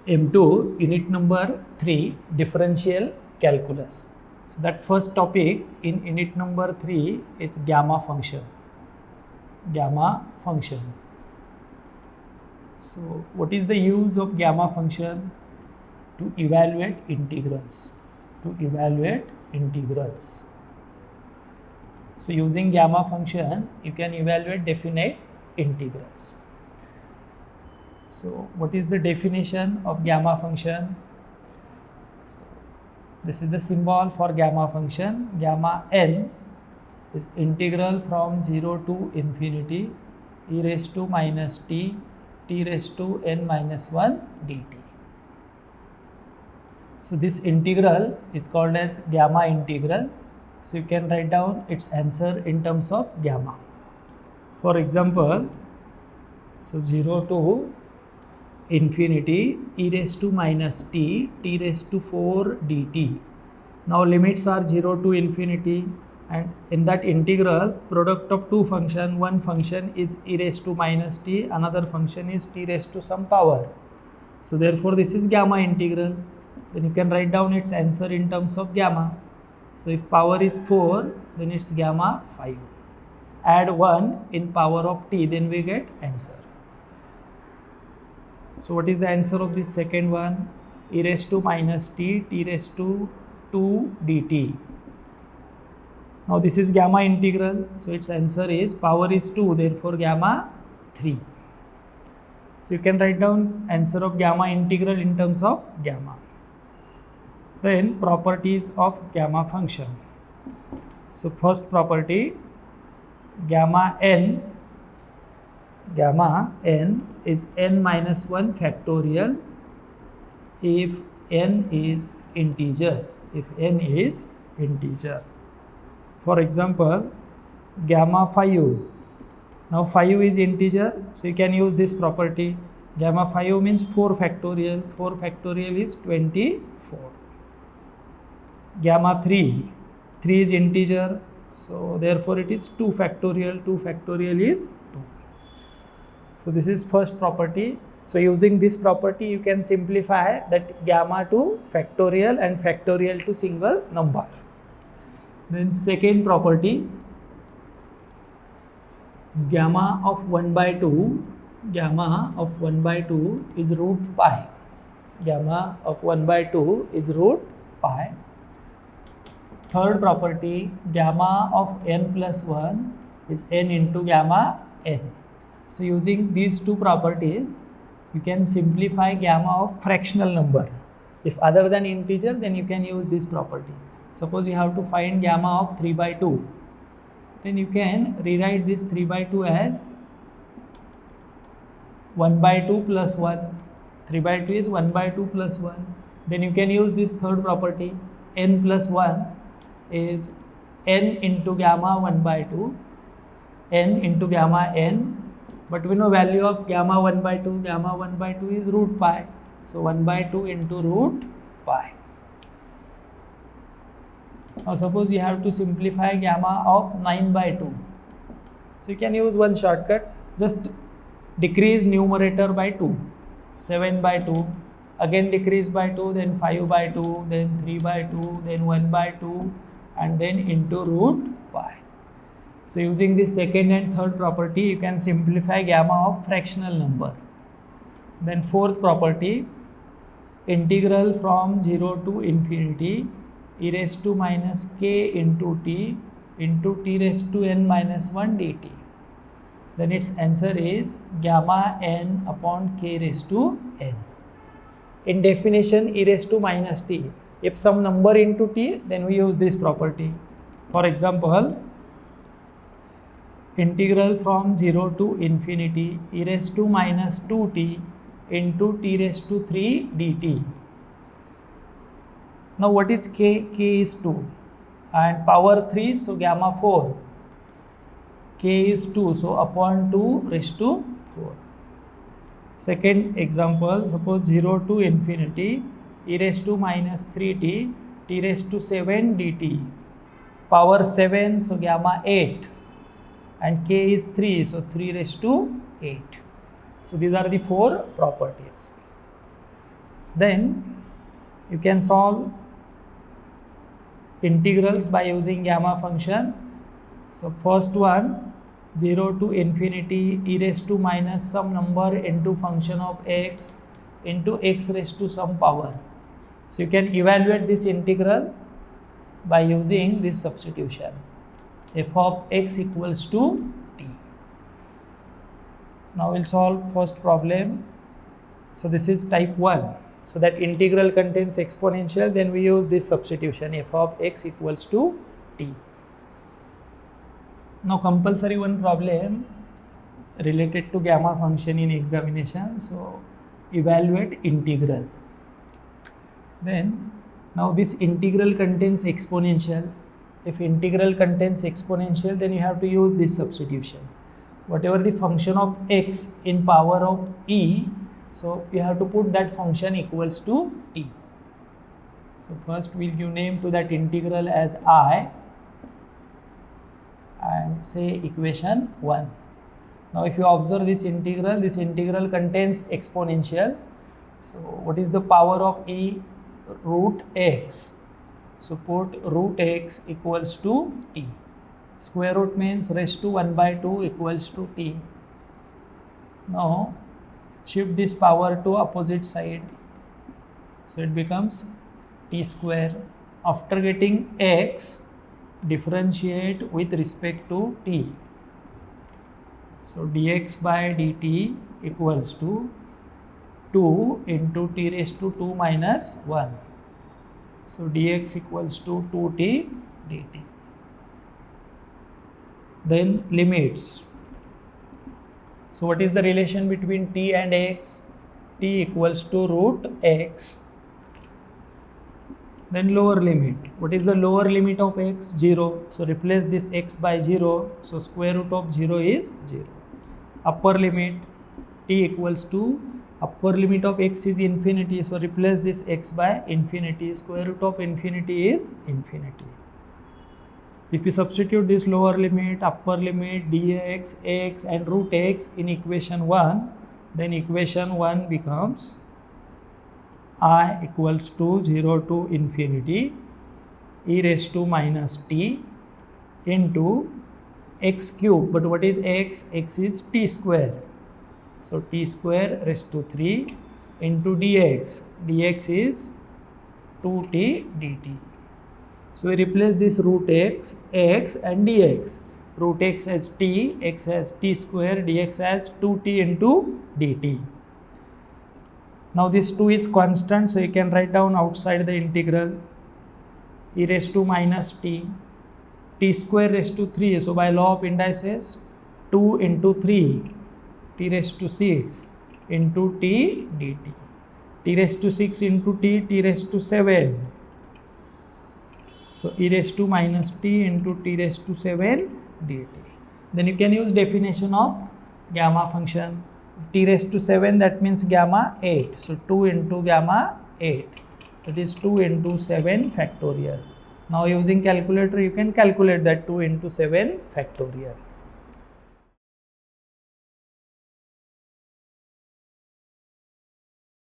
M2 unit number 3 differential calculus. So that first topic in unit number 3 is gamma function. Gamma function. So what is the use of gamma function? To evaluate integrals. To evaluate integrals. So using gamma function you can evaluate definite integrals. So what is the definition of gamma function? So this is the symbol for gamma function. Gamma n is integral from 0 to infinity e raised to minus t raised to n minus 1 dt. So this integral is called as gamma integral. So you can write down its answer in terms of gamma. For example, so 0 to infinity e raised to minus t raised to 4 dt. Now limits are 0 to infinity, and in that integral product of two functions, one function is e raised to minus t, another function is t raised to some power. So therefore this is gamma integral. Then you can write down its answer in terms of gamma. So if power is 4, then it's gamma 5. Add 1 in power of t, then we get answer. So what is the answer of this second one? E raised to minus t raised to 2 dt. Now this is gamma integral. So its answer is power is 2, therefore gamma 3. So you can write down answer of gamma integral in terms of gamma. Then properties of gamma function. So first property, gamma n is n minus 1 factorial if n is integer. If n is integer. For example, gamma 5. Now 5 is integer, so you can use this property. Gamma 5 means 4 factorial. 4 factorial is 24. Gamma 3 is integer, so therefore it is 2 factorial. 2 factorial is 2. So this is first property. So using this property you can simplify that gamma to factorial and factorial to single number. Then second property, gamma of 1 by 2 is root pi. Gamma of 1 by 2 is root pi. Third property, gamma of n plus 1 is n into gamma n. So using these two properties, you can simplify gamma of fractional number. If other than integer, then you can use this property. Suppose you have to find gamma of 3 by 2. Then you can rewrite this 3 by 2 as 1 by 2 plus 1. 3 by 2 is 1 by 2 plus 1. Then you can use this third property. N plus 1 is n into gamma 1 by 2. N into gamma n. But we know value of gamma 1 by 2. Gamma 1 by 2 is root pi. So 1 by 2 into root pi. Now suppose you have to simplify gamma of 9 by 2. So you can use one shortcut. Just decrease numerator by 2. 7 by 2. Again decrease by 2. Then 5 by 2. Then 3 by 2. Then 1 by 2. And then into root pi. So using this second and third property, you can simplify gamma of fractional number. Then fourth property, integral from 0 to infinity e raised to minus k into t raised to n minus 1 dt. Then its answer is gamma n upon k raised to n. In definition, e raised to minus t. If some number into t, then we use this property. For example, integral from 0 to infinity e raised to minus 2t into t raised to 3 dt. Now what is k? K is 2 and power 3, so gamma 4. K is 2, so upon 2 raised to 4. Second example, suppose 0 to infinity e raised to minus 3t raised to 7 dt. Power 7, so gamma 8. and k is 3, so 3 raised to 8. So these are the 4 properties. Then you can solve integrals by using gamma function. So first one, 0 to infinity e raised to minus some number into function of x into x raised to some power. So you can evaluate this integral by using this substitution, f of x equals to t. Now we'll solve first problem. So this is type 1. So that integral contains exponential, then we use this substitution, f of x equals to t. Now compulsory one problem related to gamma function in examination. So evaluate integral. Then now this integral contains exponential. If integral contains exponential, then you have to use this substitution. Whatever the function of x in power of e, so you have to put that function equals to t. So first we'll give name to that integral as I and say equation 1. Now if you observe this integral contains exponential. So what is the power of e? Root x. So put root x equals to t. Square root means raised to 1 by 2 equals to t. Now shift this power to opposite side. So it becomes t square. After getting x, differentiate with respect to t. So dx by dt equals to 2 into t raised to 2 minus 1. So dx equals to 2t dt. Then limits. So what is the relation between t and x? T equals to root x. Then lower limit. What is the lower limit of x? 0. So replace this x by 0. So square root of 0 is 0. Upper limit, t equals to upper limit of x is infinity. So replace this x by infinity. Square root of infinity is infinity. If you substitute this lower limit, upper limit, dx, x and root x in equation 1, then equation 1 becomes I equals to 0 to infinity e raised to minus t into x cube. But what is x? X is t square. So t square raised to 3 into dx. Dx is 2t dt. So we replace this root x, x and dx. Root x as t, x as t square, dx as 2t into dt. Now this 2 is constant, so you can write down outside the integral e raised to minus t, t square raised to 3. So by law of indices, 2 into 3, t raised to 6 into t dt. T raised to 6 into t, t raised to 7. So e raised to minus t into t raised to 7 dt. Then you can use definition of gamma function. T raised to 7, that means gamma 8. So 2 into gamma 8. That is 2 into 7 factorial. Now using calculator you can calculate that 2 into 7 factorial.